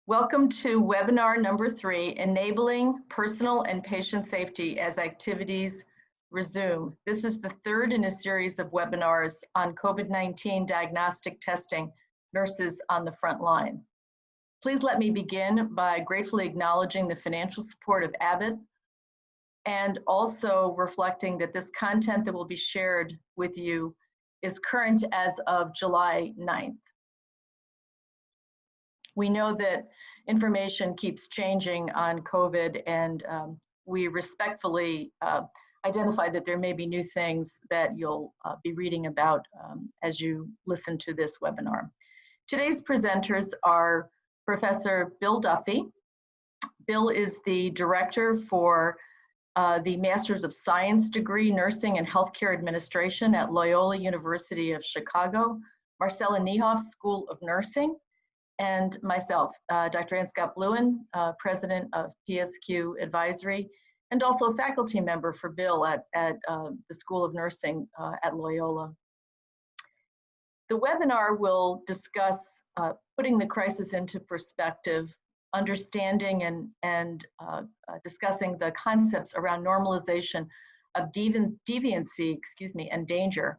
Welcome to webinar number 3, Enabling Personal and Patient Safety as Activities Resume. This is the third in a series of webinars on COVID-19 diagnostic testing, nurses on the front line. Please let me begin by gratefully acknowledging the financial support of Abbott and also reflecting that this content that will be shared with you is current as of July 9th. We know that information keeps changing on COVID, and we respectfully identify that there may be new things that you'll be reading about as you listen to this webinar. Today's presenters are Professor Bill Duffy. Bill is the director for the Masters of Science degree, Nursing and Healthcare Administration at Loyola University of Chicago, Marcella Niehoff School of Nursing, and myself, Dr. Ann Scott Bluen, president of PSQ Advisory, and also a faculty member for Bill at the School of Nursing at Loyola. The webinar will discuss putting the crisis into perspective, understanding and discussing the concepts around normalization of deviancy, and danger,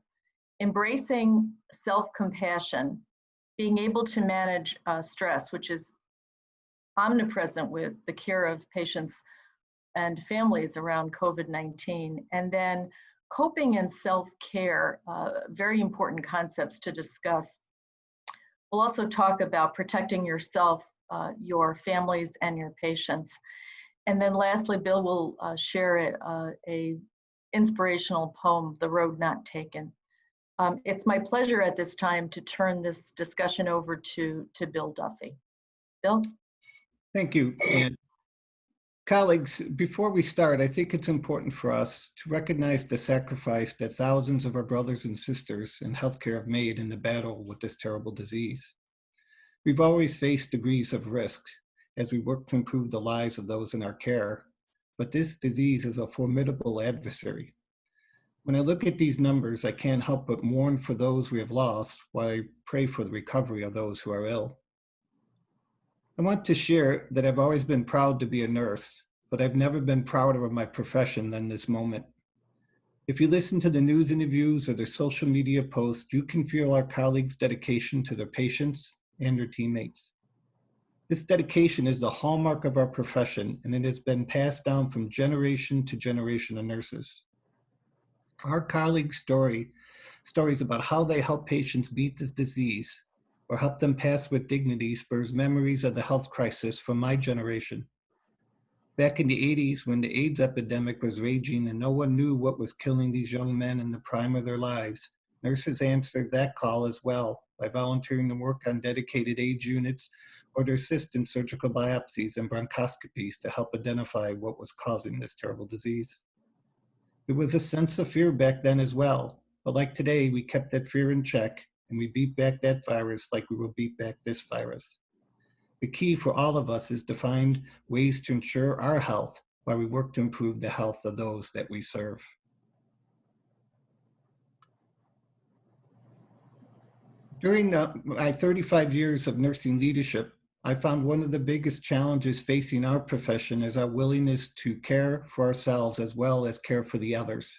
embracing self-compassion, being able to manage stress, which is omnipresent with the care of patients and families around COVID-19, and then coping and self-care, very important concepts to discuss. We'll also talk about protecting yourself, your families, and your patients. And then lastly, Bill will share a inspirational poem, The Road Not Taken. It's my pleasure at this time to turn this discussion over to Bill Duffy. Bill? Thank you, Ann. Colleagues, before we start, I think it's important for us to recognize the sacrifice that thousands of our brothers and sisters in healthcare have made in the battle with this terrible disease. We've always faced degrees of risk as we work to improve the lives of those in our care, but this disease is a formidable adversary. When I look at these numbers, I can't help but mourn for those we have lost while I pray for the recovery of those who are ill. I want to share that I've always been proud to be a nurse, but I've never been prouder of my profession than this moment. If you listen to the news interviews or the social media posts, you can feel our colleagues' dedication to their patients and their teammates. This dedication is the hallmark of our profession, and it has been passed down from generation to generation of nurses. Our colleagues' stories about how they help patients beat this disease or help them pass with dignity spurs memories of the health crisis from my generation. Back in the 80s, when the AIDS epidemic was raging and no one knew what was killing these young men in the prime of their lives, nurses answered that call as well by volunteering to work on dedicated AIDS units or to assist in surgical biopsies and bronchoscopies to help identify what was causing this terrible disease. There was a sense of fear back then as well, but like today, we kept that fear in check and we beat back that virus like we will beat back this virus. The key for all of us is to find ways to ensure our health while we work to improve the health of those that we serve. During my 35 years of nursing leadership, I found one of the biggest challenges facing our profession is our willingness to care for ourselves as well as care for the others.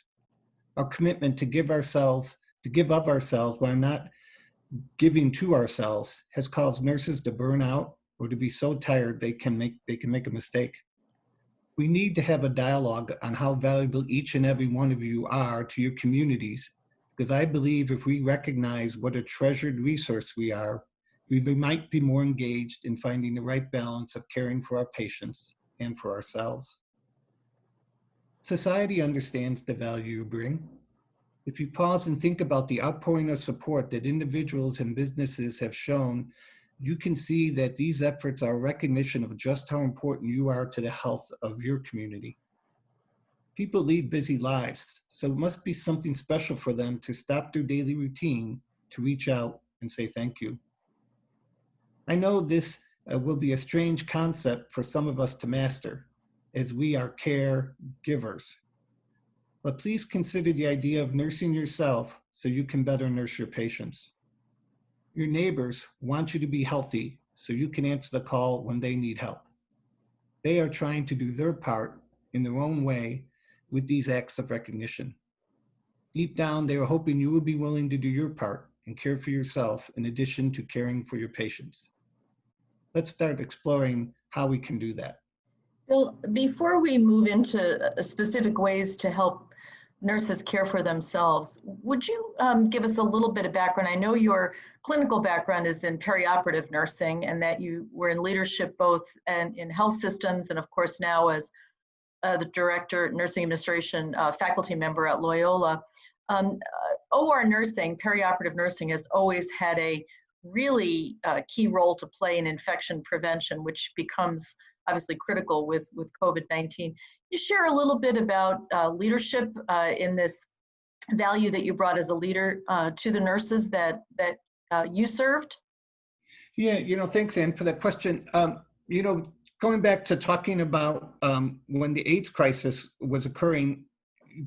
Our commitment to give of ourselves while not giving to ourselves has caused nurses to burn out or to be so tired they can make a mistake. We need to have a dialogue on how valuable each and every one of you are to your communities, because I believe if we recognize what a treasured resource we are, we might be more engaged in finding the right balance of caring for our patients and for ourselves. Society understands the value you bring. If you pause and think about the outpouring of support that individuals and businesses have shown, you can see that these efforts are a recognition of just how important you are to the health of your community. People lead busy lives, so it must be something special for them to stop their daily routine to reach out and say thank you. I know this will be a strange concept for some of us to master, as we are caregivers. But please consider the idea of nursing yourself so you can better nurse your patients. Your neighbors want you to be healthy, so you can answer the call when they need help. They are trying to do their part in their own way with these acts of recognition. Deep down, they are hoping you will be willing to do your part and care for yourself in addition to caring for your patients. Let's start exploring how we can do that. Bill, before we move into specific ways to help nurses care for themselves, would you give us a little bit of background? I know your clinical background is in perioperative nursing and that you were in leadership both in health systems and of course now as the director, nursing administration faculty member at Loyola. OR nursing, perioperative nursing has always had a really key role to play in infection prevention, which becomes obviously critical with COVID-19. You share a little bit about leadership in this value that you brought as a leader to the nurses that you served? Yeah, thanks, Ann, for that question. Going back to talking about when the AIDS crisis was occurring,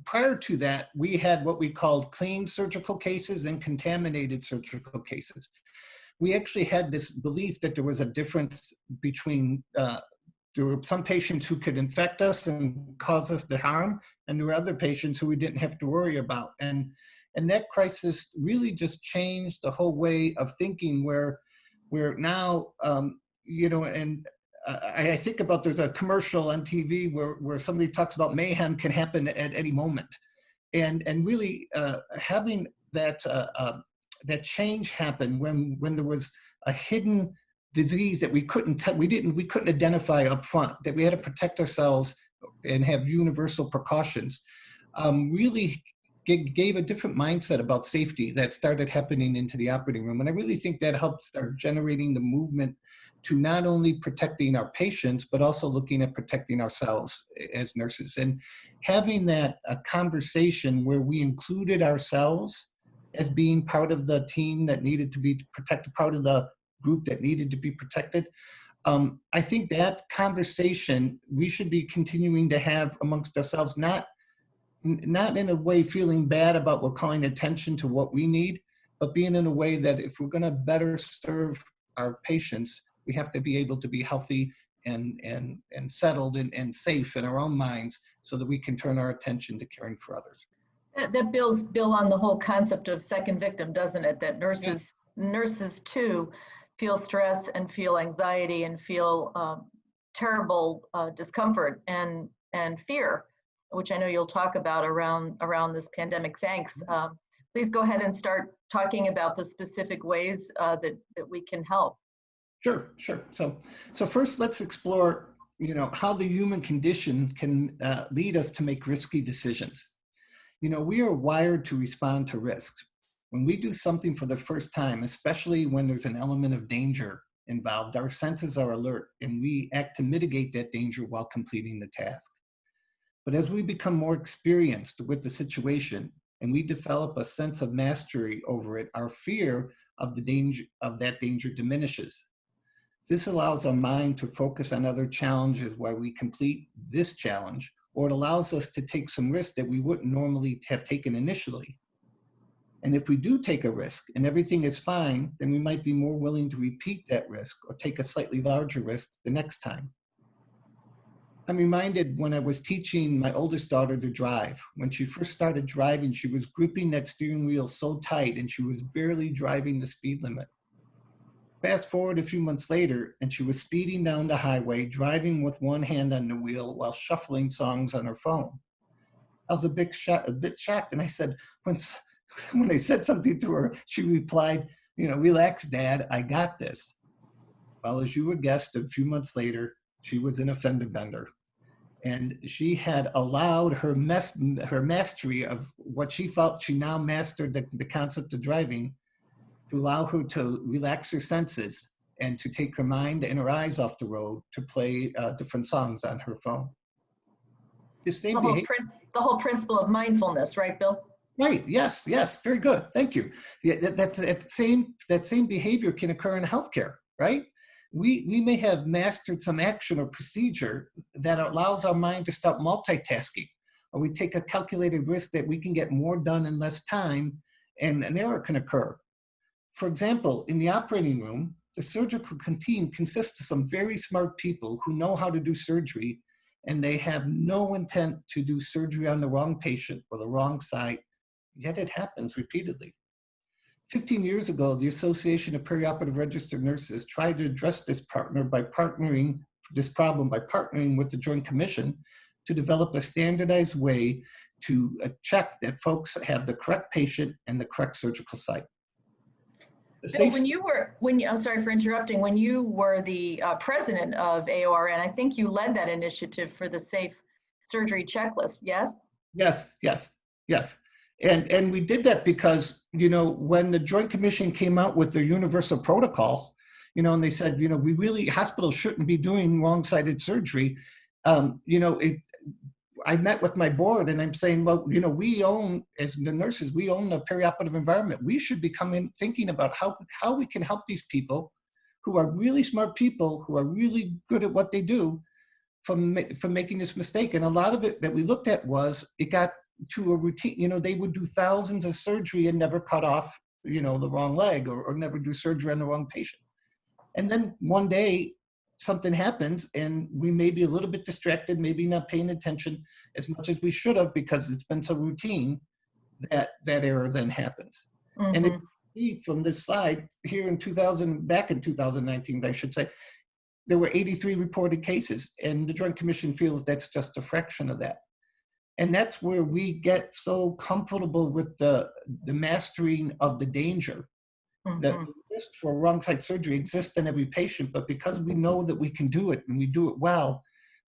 prior to that, we had what we called clean surgical cases and contaminated surgical cases. We actually had this belief that there was a difference between there were some patients who could infect us and cause us the harm, and there were other patients who we didn't have to worry about. And that crisis really just changed the whole way of thinking where now, and I think about there's a commercial on TV where somebody talks about mayhem can happen at any moment. And really having that change happen when there was a hidden disease that we couldn't identify up front, that we had to protect ourselves and have universal precautions, really gave a different mindset about safety that started happening into the operating room. And I really think that helped start generating the movement to not only protecting our patients, but also looking at protecting ourselves as nurses. And having that conversation where we included ourselves as being part of the team that needed to be protected, part of the group that needed to be protected. I think that conversation we should be continuing to have amongst ourselves, not in a way feeling bad about we're calling attention to what we need, but being in a way that if we're going to better serve our patients, we have to be able to be healthy and settled and safe in our own minds so that we can turn our attention to caring for others. That builds on the whole concept of second victim, doesn't it? That nurses too feel stress and feel anxiety and feel terrible discomfort and fear, which I know you'll talk about around this pandemic. Thanks. Please go ahead and start talking about the specific ways that we can help. Sure. So first, let's explore, how the human condition can lead us to make risky decisions. We are wired to respond to risks. When we do something for the first time, especially when there's an element of danger involved, our senses are alert and we act to mitigate that danger while completing the task. But as we become more experienced with the situation and we develop a sense of mastery over it, our fear of that danger diminishes. This allows our mind to focus on other challenges while we complete this challenge, or it allows us to take some risks that we wouldn't normally have taken initially. And if we do take a risk and everything is fine, then we might be more willing to repeat that risk or take a slightly larger risk the next time. I'm reminded when I was teaching my oldest daughter to drive. When she first started driving, she was gripping that steering wheel so tight and she was barely driving the speed limit. Fast forward a few months later, and she was speeding down the highway, driving with one hand on the wheel while shuffling songs on her phone. I was a bit shocked, and I said, when I said something to her, she replied, "Relax, Dad, I got this." Well, as you would guess, a few months later, she was in a fender bender. And she had allowed her mastery of what she felt she now mastered the concept of driving to allow her to relax her senses and to take her mind and her eyes off the road to play different songs on her phone. The whole principle of mindfulness, right, Bill? Right. Yes. Very good. Thank you. Yeah, that same behavior can occur in healthcare, right? We may have mastered some action or procedure that allows our mind to stop multitasking, or we take a calculated risk that we can get more done in less time, and an error can occur. For example, in the operating room, The surgical team consists of some very smart people who know how to do surgery, and they have no intent to do surgery on the wrong patient or the wrong site, yet it happens repeatedly. 15 years ago, the Association of Perioperative Registered Nurses tried to address this problem by partnering with the Joint Commission to develop a standardized way to check that folks have the correct patient and the correct surgical site. Bill, I'm sorry for interrupting, when you were the president of AORN, I think you led that initiative for the safe surgery checklist, yes? Yes. And we did that because, when the Joint Commission came out with their universal protocols, and they said, hospitals shouldn't be doing wrong-sided surgery. I met with my board and I'm saying, well, we own, as the nurses, we own the perioperative environment. We should be thinking about how we can help these people who are really smart people, who are really good at what they do, from making this mistake. And a lot of it that we looked at was, it got to a routine, they would do thousands of surgery and never cut off, the wrong leg, or never do surgery on the wrong patient. And then one day, something happens and we may be a little bit distracted, maybe not paying attention as much as we should have because it's been so routine that error then happens. Mm-hmm. And if you see from this slide here back in 2019, I should say, there were 83 reported cases, and the Joint Commission feels that's just a fraction of that. And that's where we get so comfortable with the mastering of the danger. Mm-hmm. The risk for wrong side surgery exists in every patient, but because we know that we can do it and we do it well,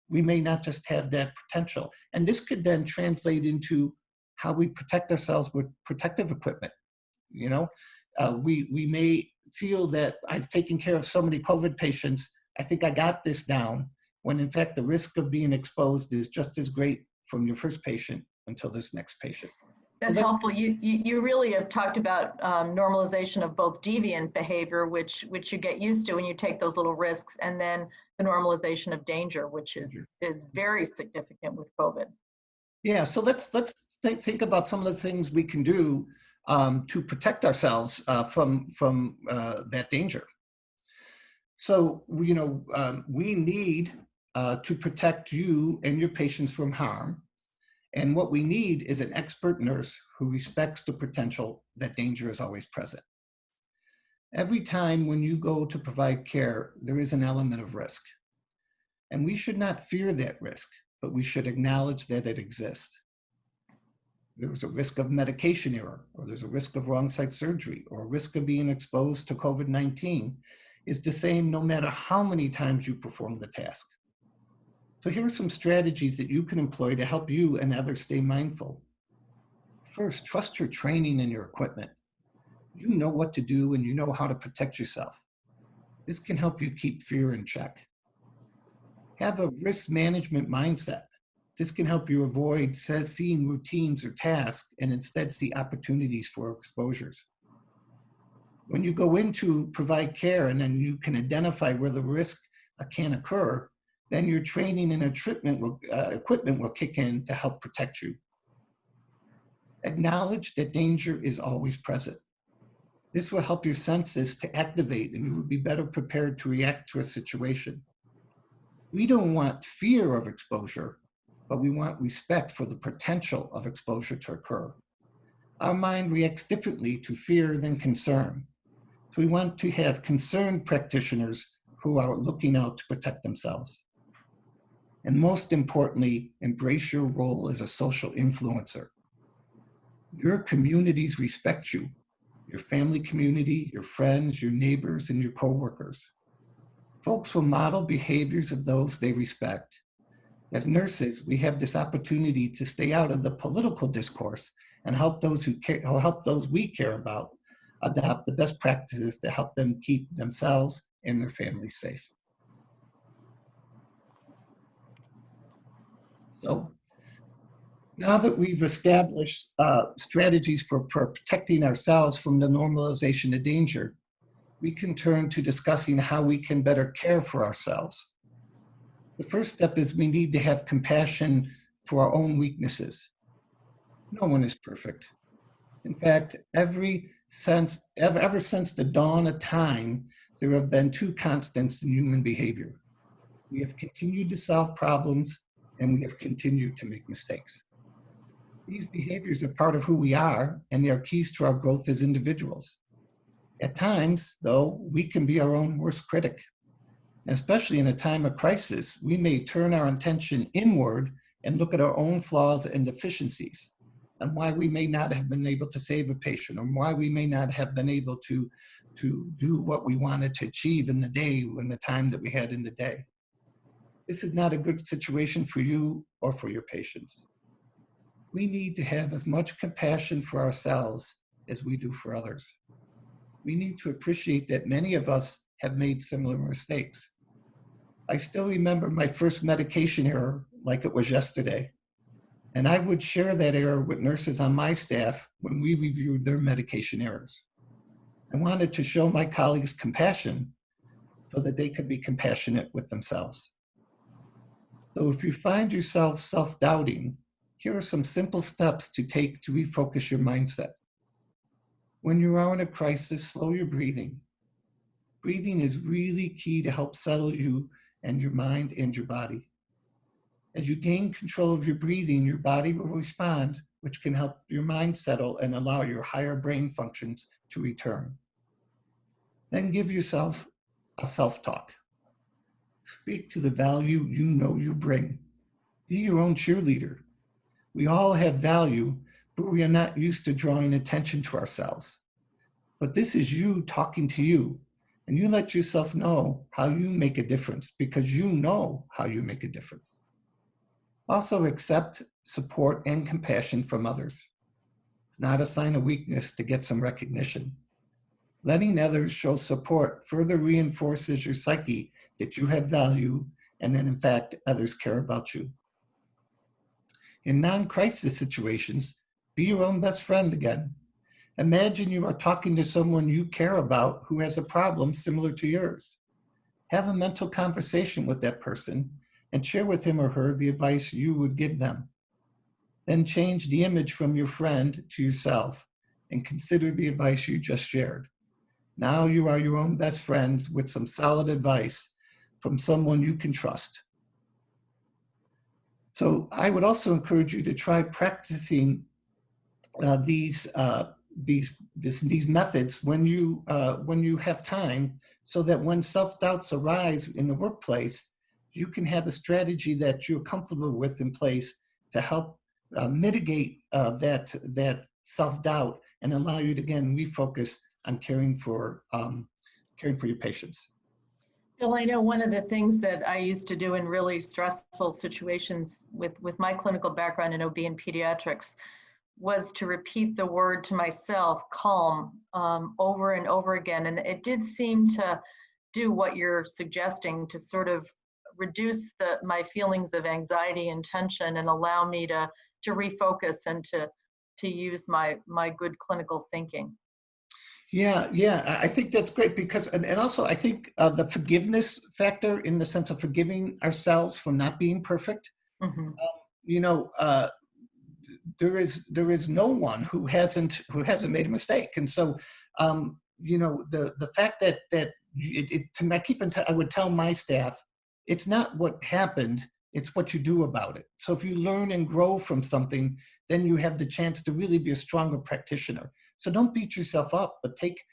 we may not just have that potential. And this could then translate into how we protect ourselves with protective equipment. We may feel that I've taken care of so many COVID patients, I think I got this down, when in fact the risk of being exposed is just as great from your first patient until this next patient. That's helpful. You really have talked about normalization of both deviant behavior, which you get used to when you take those little risks, and then the normalization of danger, which is very significant with COVID. Yeah, so let's think about some of the things we can do to protect ourselves from that danger. So we need to protect you and your patients from harm. And what we need is an expert nurse who respects the potential that danger is always present. Every time when you go to provide care, there is an element of risk. And we should not fear that risk, but we should acknowledge that it exists. There's a risk of medication error, or there's a risk of wrong site surgery, or a risk of being exposed to COVID-19 is the same no matter how many times you perform the task. So here are some strategies that you can employ to help you and others stay mindful. First, trust your training and your equipment. You know what to do and you know how to protect yourself. This can help you keep fear in check. Have a risk management mindset. This can help you avoid seeing routines or tasks and instead see opportunities for exposures. When you go in to provide care and then you can identify where the risk can occur, then your training and equipment will kick in to help protect you. Acknowledge that danger is always present. This will help your senses to activate and you will be better prepared to react to a situation. We don't want fear of exposure, but we want respect for the potential of exposure to occur. Our mind reacts differently to fear than concern. So we want to have concerned practitioners who are looking out to protect themselves. And most importantly, embrace your role as a social influencer. Your communities respect you, your family community, your friends, your neighbors, and your coworkers. Folks will model behaviors of those they respect. As nurses, we have this opportunity to stay out of the political discourse and help those we care about adopt the best practices to help them keep themselves and their families safe. So now that we've established strategies for protecting ourselves from the normalization of danger, we can turn to discussing how we can better care for ourselves. The first step is we need to have compassion for our own weaknesses. No one is perfect. In fact, ever since the dawn of time, there have been two constants in human behavior. We have continued to solve problems, and we have continued to make mistakes. These behaviors are part of who we are, and they are keys to our growth as individuals. At times, though, we can be our own worst critic. Especially in a time of crisis, we may turn our attention inward and look at our own flaws and deficiencies, and why we may not have been able to save a patient, or why we may not have been able to do what we wanted to achieve in the day, in the time that we had in the day. This is not a good situation for you or for your patients. We need to have as much compassion for ourselves as we do for others. We need to appreciate that many of us have made similar mistakes. I still remember my first medication error like it was yesterday. And I would share that error with nurses on my staff when we reviewed their medication errors. I wanted to show my colleagues compassion so that they could be compassionate with themselves. So if you find yourself self-doubting, here are some simple steps to take to refocus your mindset. When you are in a crisis, slow your breathing. Breathing is really key to help settle you and your mind and your body. As you gain control of your breathing, your body will respond, which can help your mind settle and allow your higher brain functions to return. Then give yourself a self-talk. Speak to the value you know you bring. Be your own cheerleader. We all have value, but we are not used to drawing attention to ourselves. But this is you talking to you, and you let yourself know how you make a difference because you know how you make a difference. Also accept support and compassion from others. It's not a sign of weakness to get some recognition. Letting others show support further reinforces your psyche that you have value and that in fact others care about you. In non-crisis situations, be your own best friend again. Imagine you are talking to someone you care about who has a problem similar to yours. Have a mental conversation with that person and share with him or her the advice you would give them. Then change the image from your friend to yourself and consider the advice you just shared. Now you are your own best friends with some solid advice from someone you can trust. So I would also encourage you to try practicing these methods when you have time, so that when self-doubts arise in the workplace, you can have a strategy that you're comfortable with in place to help mitigate that self-doubt and allow you to again refocus on caring for your patients. Bill, I know one of the things that I used to do in really stressful situations with my clinical background in OB and pediatrics was to repeat the word to myself, calm, over and over again. And it did seem to do what you're suggesting, to sort of reduce my feelings of anxiety and tension and allow me to refocus and to use my good clinical thinking. Yeah, I think that's great because, and also I think the forgiveness factor in the sense of forgiving ourselves for not being perfect. Mm-hmm. There is no one who hasn't made a mistake, and so the fact that I would tell my staff, it's not what happened, it's what you do about it. So if you learn and grow from something, then you have the chance to really be a stronger practitioner. So don't beat yourself up, but take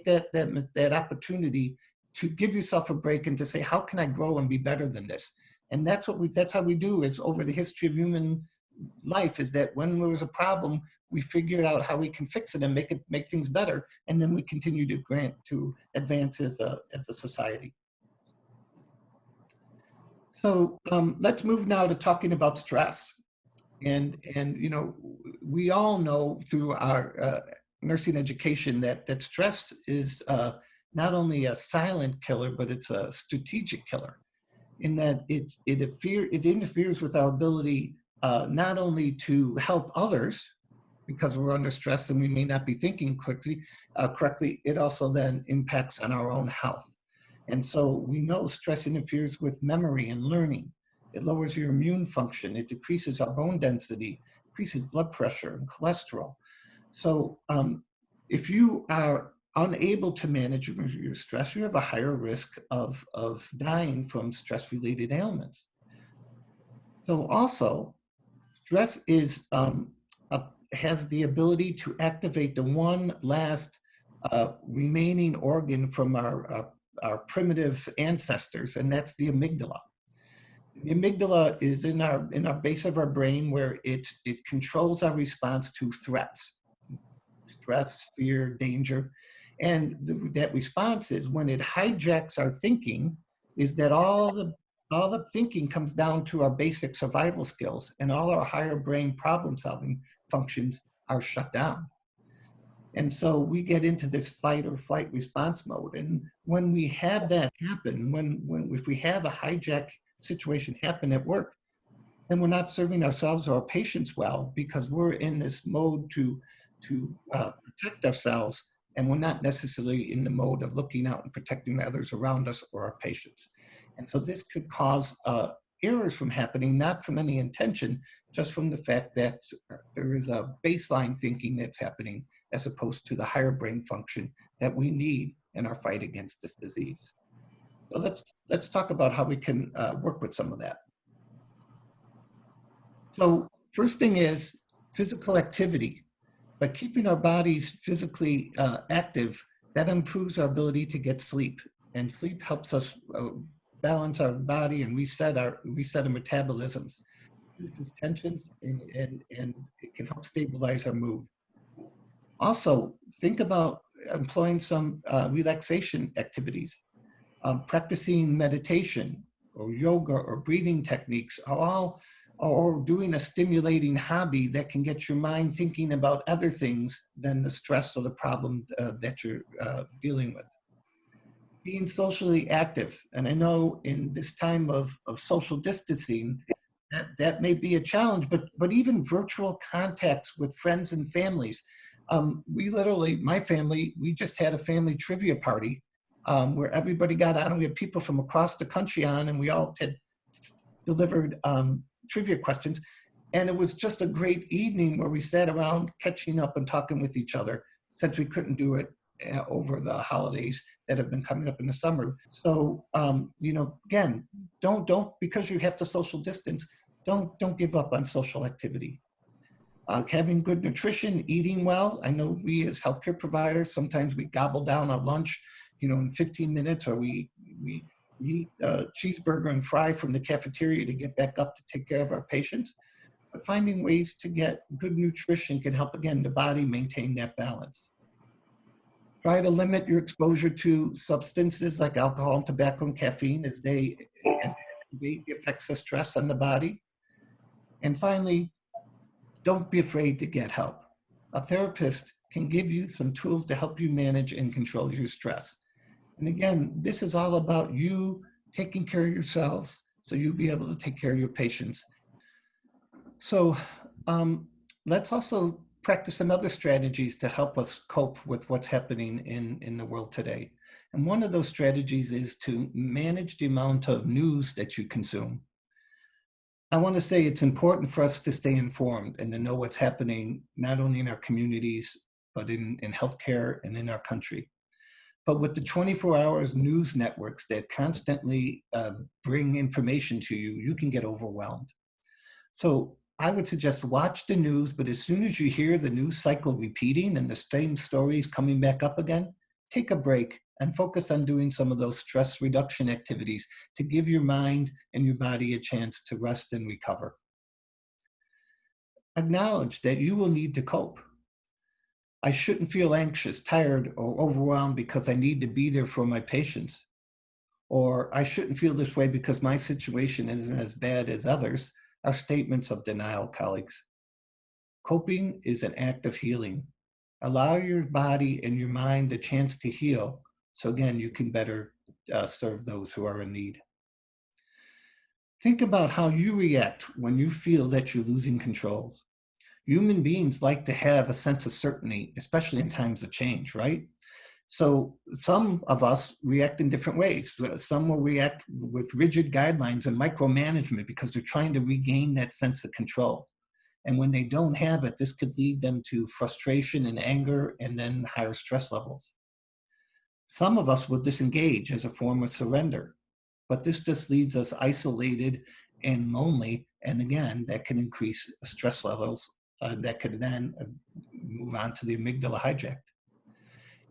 that opportunity to give yourself a break and to say, how can I grow and be better than this? And that's how we do is over the history of human life, is that when there was a problem, we figured out how we can fix it and make things better, and then we continue to advance as a society. So let's move now to talking about stress. And we all know through our nursing education that stress is not only a silent killer, but it's a strategic killer, in that it interferes with our ability not only to help others because we're under stress and we may not be thinking correctly, it also then impacts on our own health. And so we know stress interferes with memory and learning. It lowers your immune function. It decreases our bone density, increases blood pressure and cholesterol. So if you are unable to manage your stress, you have a higher risk of dying from stress-related ailments. So also, stress is has the ability to activate the one last remaining organ from our primitive ancestors, and that's the amygdala. The amygdala is in our base of our brain, where it controls our response to threats, stress, fear, danger. And that response is, when it hijacks our thinking, is that all the thinking comes down to our basic survival skills, and all our higher brain problem solving functions are shut down. And so we get into this fight or flight response mode. And when we have that happen, if we have a hijack situation happen at work, then we're not serving ourselves or our patients well, because we're in this mode to protect ourselves, and we're not necessarily in the mode of looking out and protecting others around us or our patients. And so this could cause errors from happening, not from any intention, just from the fact that there is a baseline thinking that's happening, as opposed to the higher brain function that we need in our fight against this disease. So let's talk about how we can work with some of that. So first thing is physical activity. By keeping our bodies physically active, that improves our ability to get sleep. And sleep helps us balance our body and reset our metabolisms, reduces tensions, and it can help stabilize our mood. Also, think about employing some relaxation activities. Practicing meditation or yoga or breathing techniques are all, or doing a stimulating hobby that can get your mind thinking about other things than the stress or the problem that you're dealing with. Being socially active, and I know in this time of social distancing, that may be a challenge, but even virtual contacts with friends and families. We literally, my family, we just had a family trivia party where everybody got on. We had people from across the country on, and we all had delivered trivia questions. And it was just a great evening where we sat around catching up and talking with each other, since we couldn't do it over the holidays that have been coming up in the summer. So, again, don't because you have to social distance, don't give up on social activity. Having good nutrition, eating well. I know we as healthcare providers, sometimes we gobble down our lunch, in 15 minutes, or we eat a cheeseburger and fry from the cafeteria to get back up to take care of our patients. But finding ways to get good nutrition can help, again, the body maintain that balance. Try to limit your exposure to substances like alcohol and tobacco and caffeine, as they activate the effects of stress on the body. And finally, don't be afraid to get help. A therapist can give you some tools to help you manage and control your stress. And again, this is all about you taking care of yourselves, so you'll be able to take care of your patients. So let's also practice some other strategies to help us cope with what's happening in the world today. And one of those strategies is to manage the amount of news that you consume. I want to say it's important for us to stay informed and to know what's happening, not only in our communities, but in healthcare and in our country. But with the 24 hours news networks that constantly bring information to you, you can get overwhelmed. So I would suggest watch the news, but as soon as you hear the news cycle repeating and the same stories coming back up again, take a break and focus on doing some of those stress reduction activities to give your mind and your body a chance to rest and recover. Acknowledge that you will need to cope. I shouldn't feel anxious, tired, or overwhelmed because I need to be there for my patients. Or I shouldn't feel this way because my situation isn't as bad as others, are statements of denial, colleagues. Coping is an act of healing. Allow your body and your mind the chance to heal, so again, you can better serve those who are in need. Think about how you react when you feel that you're losing control. Human beings like to have a sense of certainty, especially in times of change, right? So some of us react in different ways. Some will react with rigid guidelines and micromanagement because they're trying to regain that sense of control. And when they don't have it, this could lead them to frustration and anger and then higher stress levels. Some of us will disengage as a form of surrender, but this just leaves us isolated and lonely. And again, that can increase stress levels that could then move on to the amygdala hijack.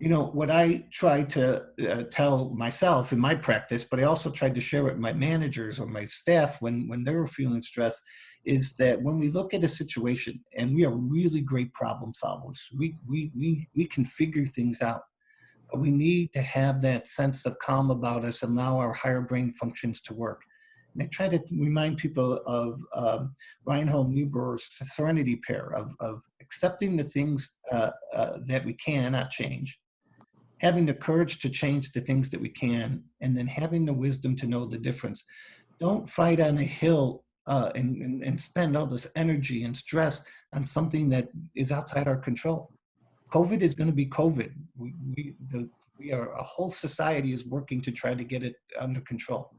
You know, what I try to tell myself in my practice, but I also tried to share with my managers or my staff when they were feeling stressed, is that when we look at a situation, and we are really great problem solvers, we can figure things out, but we need to have that sense of calm about us and allow our higher brain functions to work. And I try to remind people of Reinhold Niebuhr's serenity pair of accepting the things that we cannot change, having the courage to change the things that we can, and then having the wisdom to know the difference. Don't fight on a hill and spend all this energy and stress on something that is outside our control. COVID is going to be COVID. We are, a whole society is working to try to get it under control.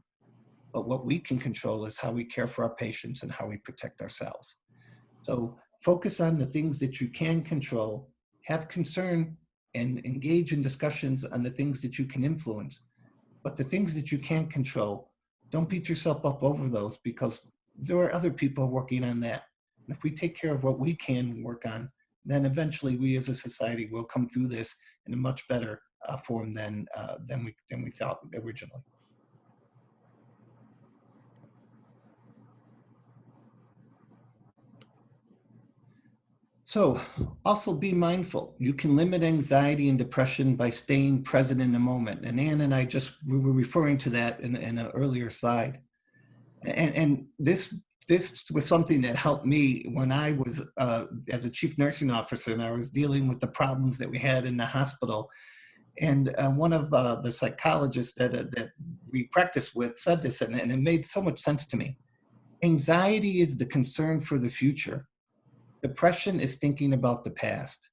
But what we can control is how we care for our patients and how we protect ourselves. So focus on the things that you can control, have concern and engage in discussions on the things that you can influence. But the things that you can't control, don't beat yourself up over those, because there are other people working on that. And if we take care of what we can work on, then eventually we as a society will come through this in a much better form than we thought originally. So also be mindful. You can limit anxiety and depression by staying present in the moment. And Ann and I we were referring to that in an earlier slide. And this was something that helped me when I was as a chief nursing officer, and I was dealing with the problems that we had in the hospital. And one of the psychologists that we practiced with said this, and it made so much sense to me. Anxiety is the concern for the future. Depression is thinking about the past.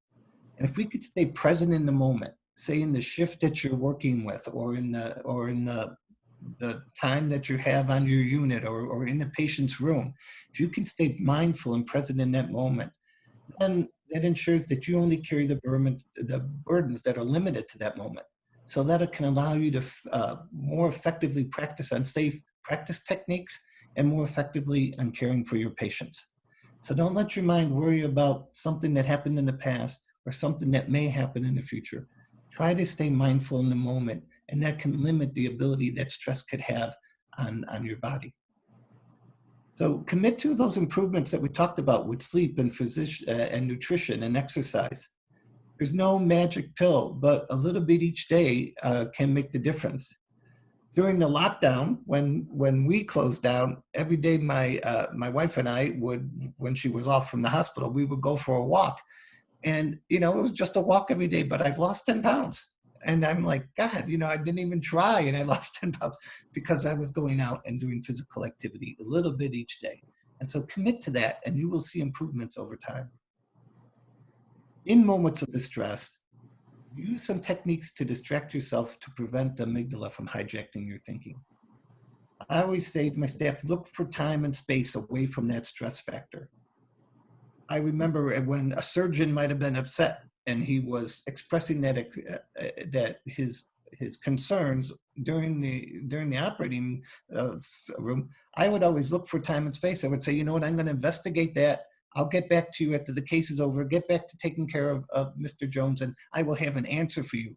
And if we could stay present in the moment, say in the shift that you're working with, or in the time that you have on your unit, or in the patient's room, if you can stay mindful and present in that moment, then that ensures that you only carry the burdens that are limited to that moment, so that it can allow you to more effectively practice on safe practice techniques and more effectively on caring for your patients. So don't let your mind worry about something that happened in the past or something that may happen in the future. Try to stay mindful in the moment, and that can limit the ability that stress could have on your body. So commit to those improvements that we talked about with sleep and and nutrition and exercise. There's no magic pill, but a little bit each day can make the difference. During the lockdown, when we closed down, every day my wife and I would, when she was off from the hospital, we would go for a walk. And, you know, it was just a walk every day, but I've lost 10 pounds. And I'm like, God, you know, I didn't even try and I lost 10 pounds because I was going out and doing physical activity a little bit each day. And so commit to that and you will see improvements over time. In moments of distress, use some techniques to distract yourself to prevent the amygdala from hijacking your thinking. I always say to my staff, look for time and space away from that stress factor. I remember when a surgeon might have been upset and he was expressing that his concerns during the operating room. I would always look for time and space. I would say, you know what, I'm going to investigate that. I'll get back to you after the case is over. Get back to taking care of Mr. Jones, and I will have an answer for you.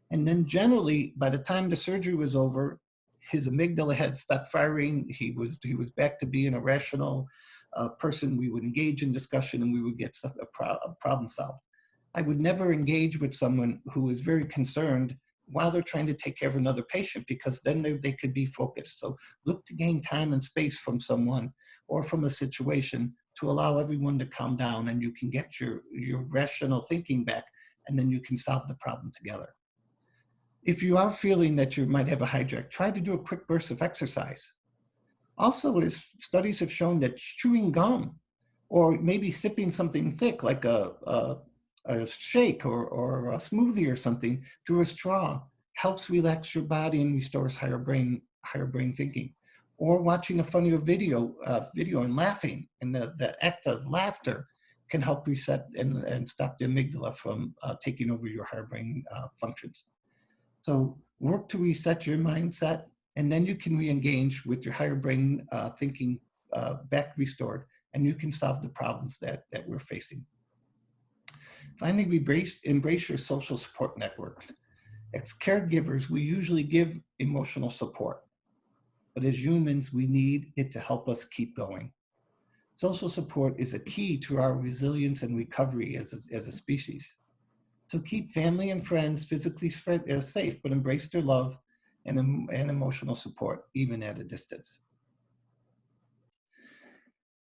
And then generally, by the time the surgery was over, his amygdala had stopped firing. He was back to being a rational person. We would engage in discussion and we would get a problem solved. I would never engage with someone who is very concerned while they're trying to take care of another patient, because then they could be focused. So look to gain time and space from someone or from a situation to allow everyone to calm down, and you can get your rational thinking back, and then you can solve the problem together. If you are feeling that you might have a hijack, try to do a quick burst of exercise. Also, studies have shown that chewing gum or maybe sipping something thick like a shake or a smoothie or something through a straw helps relax your body and restores higher brain thinking. Or watching a funny video and laughing, and the act of laughter can help reset and stop the amygdala from taking over your higher brain functions. So work to reset your mindset, and then you can re-engage with your higher brain thinking back restored, and you can solve the problems that we're facing. Finally, embrace your social support networks. As caregivers, we usually give emotional support, but as humans, we need it to help us keep going. Social support is a key to our resilience and recovery as a species. So keep family and friends physically safe, but embrace their love and emotional support, even at a distance.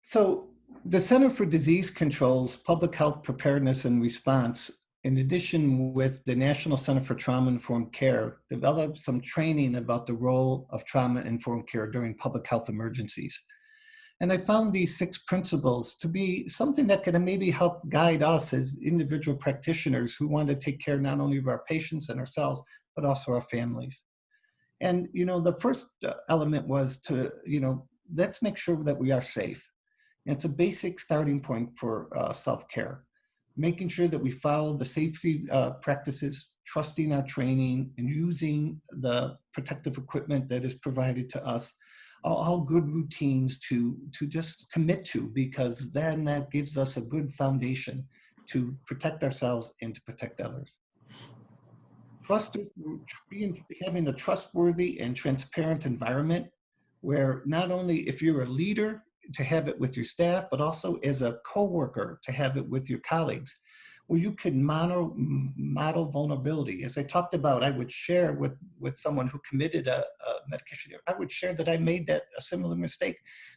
So the Center for Disease Control's Public Health Preparedness and Response, in addition with the National Center for Trauma-Informed Care, developed some training about the role of trauma-informed care during public health emergencies. And I found these 6 principles to be something that can maybe help guide us as individual practitioners who want to take care not only of our patients and ourselves, but also our families. And, the first element was to, let's make sure that we are safe. It's a basic starting point for self-care, making sure that we follow the safety practices, trusting our training, and using the protective equipment that is provided to us, all good routines to just commit to, because then that gives us a good foundation to protect ourselves and to protect others. Having a trustworthy and transparent environment where not only if you're a leader to have it with your staff, but also as a coworker to have it with your colleagues, where you can model vulnerability. As I talked about, I would share with someone who committed a medication. I would share that I made a similar mistake,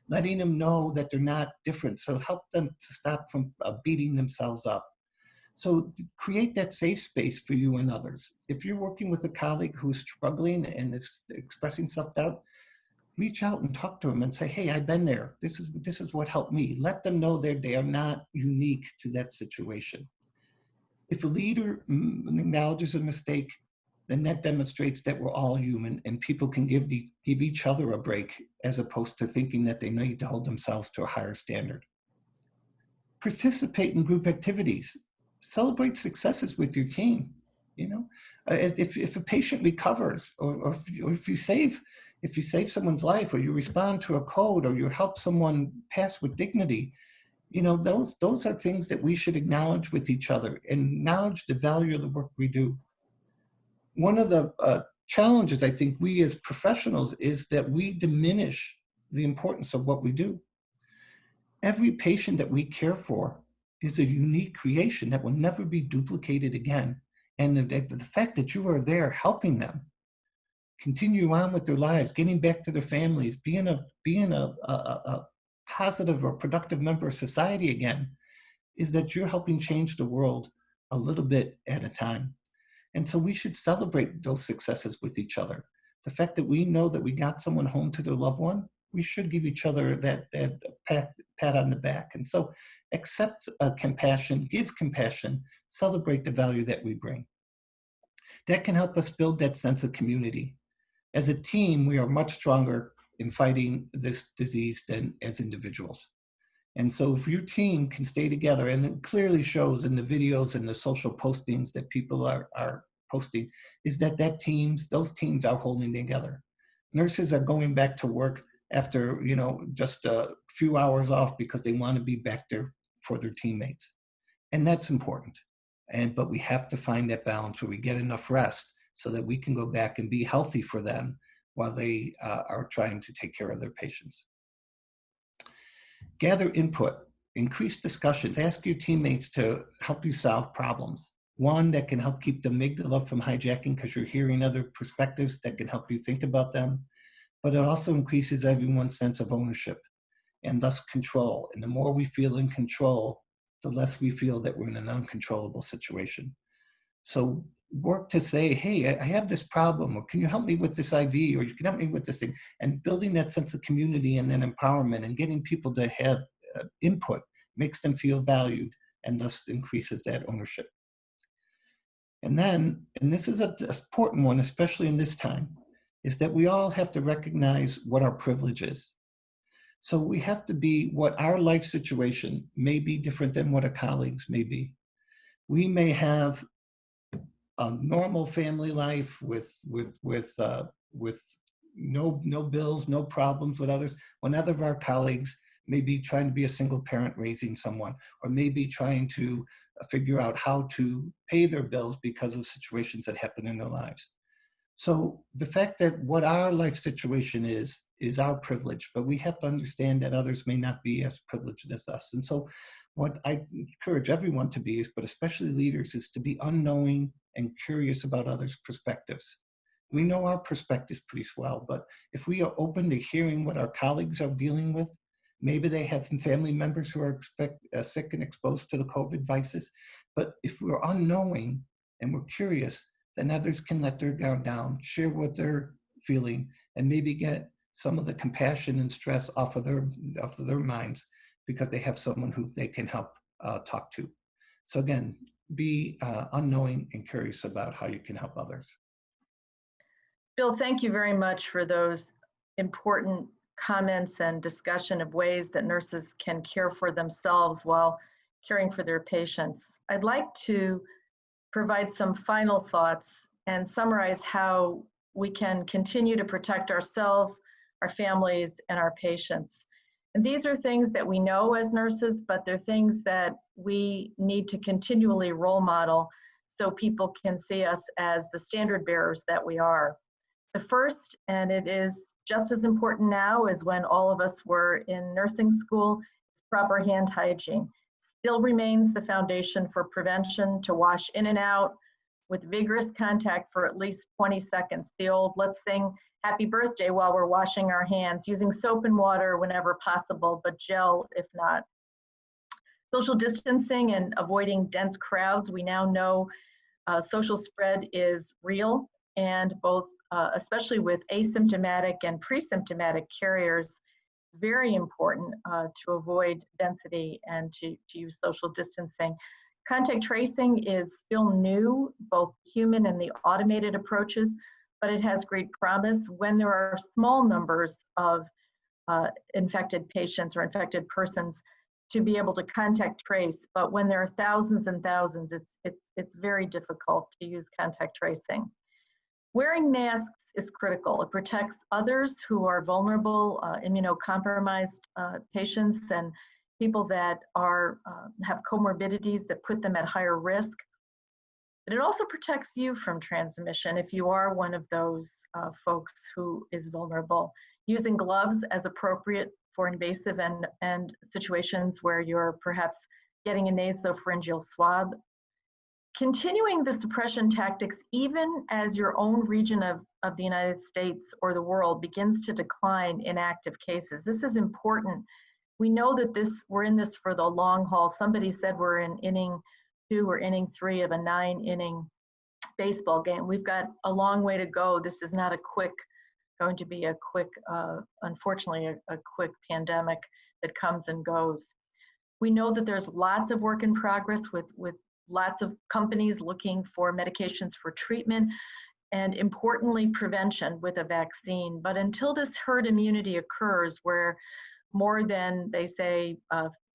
letting them know that they're not different. So help them to stop from beating themselves up. So create that safe space for you and others. If you're working with a colleague who's struggling and is expressing self-doubt, reach out and talk to them and say, hey, I've been there. This is what helped me. Let them know that they are not unique to that situation. If a leader acknowledges a mistake, then that demonstrates that we're all human and people can give each other a break, as opposed to thinking that they need to hold themselves to a higher standard. Participate in group activities. Celebrate successes with your team. If a patient recovers, or if you save someone's life, or you respond to a code, or you help someone pass with dignity, those are things that we should acknowledge with each other and acknowledge the value of the work we do. One of the challenges I think we as professionals is that we diminish the importance of what we do. Every patient that we care for is a unique creation that will never be duplicated again. And the fact that you are there helping them continue on with their lives, getting back to their families, being a positive or productive member of society again, is that you're helping change the world a little bit at a time. And so we should celebrate those successes with each other. The fact that we know that we got someone home to their loved one, we should give each other that pat on the back. And so accept compassion, give compassion, celebrate the value that we bring. That can help us build that sense of community. As a team, we are much stronger in fighting this disease than as individuals. And so if your team can stay together, and it clearly shows in the videos and the social postings that people are posting, is that those teams are holding together. Nurses are going back to work after just a few hours off because they want to be back there for their teammates. And that's important. But we have to find that balance where we get enough rest so that we can go back and be healthy for them while they are trying to take care of their patients. Gather input, increase discussions, ask your teammates to help you solve problems. One, that can help keep the amygdala from hijacking because you're hearing other perspectives that can help you think about them. But it also increases everyone's sense of ownership and thus control. And the more we feel in control, the less we feel that we're in an uncontrollable situation. So work to say, hey, I have this problem, or can you help me with this IV, or you can help me with this thing, and building that sense of community and then empowerment and getting people to have input makes them feel valued and thus increases that ownership. And then, and this is an important one, especially in this time, is that we all have to recognize what our privilege is. So we have to be what our life situation may be different than what a colleague's may be. We may have a normal family life with no bills, no problems with others, when other of our colleagues may be trying to be a single parent raising someone, or maybe trying to figure out how to pay their bills because of situations that happen in their lives. So the fact that what our life situation is our privilege, but we have to understand that others may not be as privileged as us. And so what I encourage everyone to be, is, but especially leaders, is to be unknowing and curious about others' perspectives. We know our perspectives pretty well, but if we are open to hearing what our colleagues are dealing with, maybe they have family members who are sick and exposed to the COVID vices, but if we're unknowing and we're curious, then others can let their guard down, share what they're feeling, and maybe get some of the compassion and stress off of their minds, because they have someone who they can help talk to. So again, be unknowing and curious about how you can help others. Bill, thank you very much for those important comments and discussion of ways that nurses can care for themselves while caring for their patients. I'd like to provide some final thoughts and summarize how we can continue to protect ourselves, our families, and our patients. And these are things that we know as nurses, but they're things that we need to continually role model so people can see us as the standard bearers that we are. The first, and it is just as important now as when all of us were in nursing school, is proper hand hygiene. Still remains the foundation for prevention, to wash in and out with vigorous contact for at least 20 seconds. The old, let's sing happy birthday while we're washing our hands, using soap and water whenever possible, but gel if not. Social distancing and avoiding dense crowds. We now know social spread is real, and both especially with asymptomatic and pre-symptomatic carriers, very important to avoid density and to use social distancing. Contact tracing is still new, both human and the automated approaches, but it has great promise when there are small numbers of infected patients or infected persons to be able to contact trace. But when there are thousands and thousands, it's very difficult to use contact tracing. Wearing masks is critical. It protects others who are vulnerable, immunocompromised patients and people that have comorbidities that put them at higher risk. But it also protects you from transmission if you are one of those folks who is vulnerable. Using gloves as appropriate for invasive and situations where you're perhaps getting a nasopharyngeal swab. Continuing the suppression tactics even as your own region of the United States or the world begins to decline in active cases. This is important. We know that we're in this for the long haul. Somebody said we're in inning 2 or inning 3 of a 9-inning baseball game. We've got a long way to go. This is not going to be a quick, unfortunately, a quick pandemic that comes and goes. We know that there's lots of work in progress with lots of companies looking for medications for treatment, and importantly, prevention with a vaccine. But until this herd immunity occurs, where more than, they say,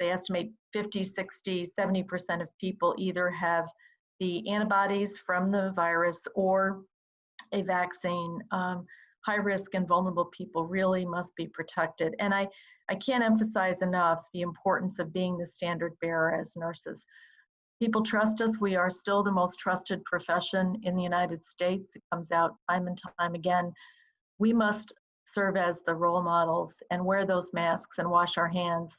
they estimate 50, 60, 70% of people either have the antibodies from the virus or a vaccine, high risk and vulnerable people really must be protected. And I can't emphasize enough the importance of being the standard bearer as nurses. People trust us. We are still the most trusted profession in the United States. It comes out time and time again. We must serve as the role models and wear those masks and wash our hands.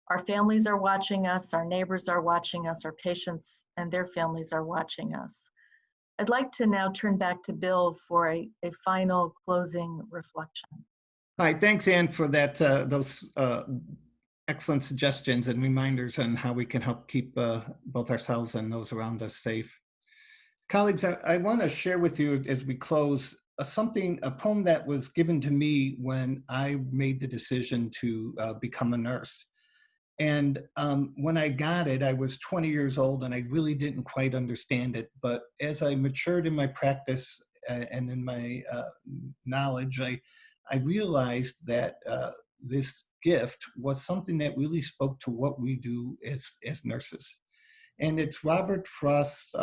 Our families are watching us, our neighbors are watching us, our patients and their families are watching us. I'd like to now turn back to Bill for a final closing reflection. Hi, thanks, Ann, for that. Those excellent suggestions and reminders on how we can help keep both ourselves and those around us safe. Colleagues, I want to share with you as we close a poem that was given to me when I made the decision to become a nurse. And when I got it, I was 20 years old and I really didn't quite understand it. But as I matured in my practice and in my knowledge, I realized that this gift was something that really spoke to what we do as nurses. And it's Robert Frost's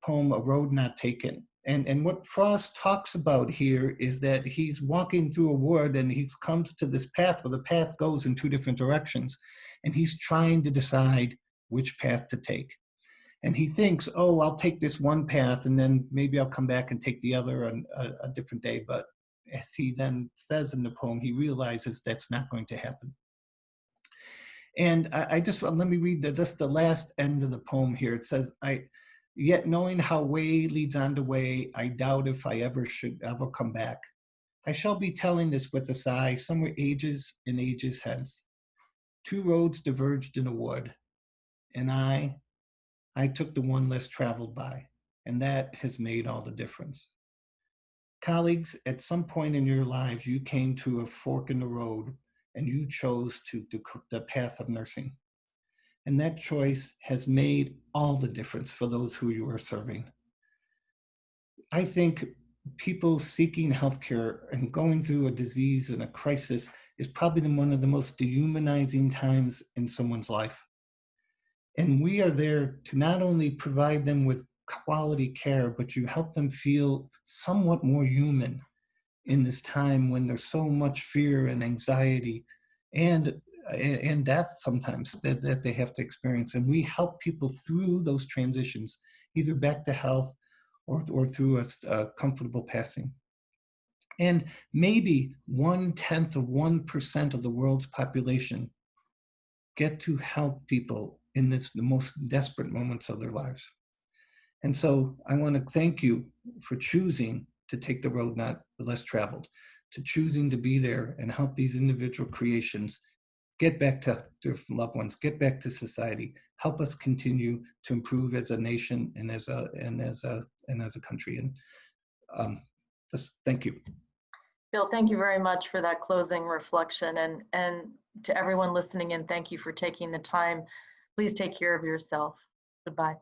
poem, A Road Not Taken. And what Frost talks about here is that he's walking through a wood and he comes to this path where the path goes in two different directions. And he's trying to decide which path to take. And he thinks, oh, I'll take this one path and then maybe I'll come back and take the other on a different day. But as he then says in the poem, he realizes that's not going to happen. And I just, let me read the last end of the poem here. It says, yet knowing how way leads on to way, I doubt if I ever should ever come back. I shall be telling this with a sigh, somewhere ages and ages hence. Two roads diverged in a wood, and I took the one less traveled by, and that has made all the difference. Colleagues, at some point in your lives, you came to a fork in the road and you chose the path of nursing. And that choice has made all the difference for those who you are serving. I think people seeking healthcare and going through a disease and a crisis is probably one of the most dehumanizing times in someone's life. And we are there to not only provide them with quality care, but you help them feel somewhat more human in this time when there's so much fear and anxiety and death sometimes that they have to experience. And we help people through those transitions, either back to health or through a comfortable passing. And maybe 0.1% of the world's population get to help people in the most desperate moments of their lives. And so I want to thank you for choosing to take the road not less traveled, to choosing to be there and help these individual creations get back to their loved ones, get back to society, help us continue to improve as a nation and as a country. And just thank you. Bill, thank you very much for that closing reflection. And to everyone listening in, thank you for taking the time. Please take care of yourself. Goodbye.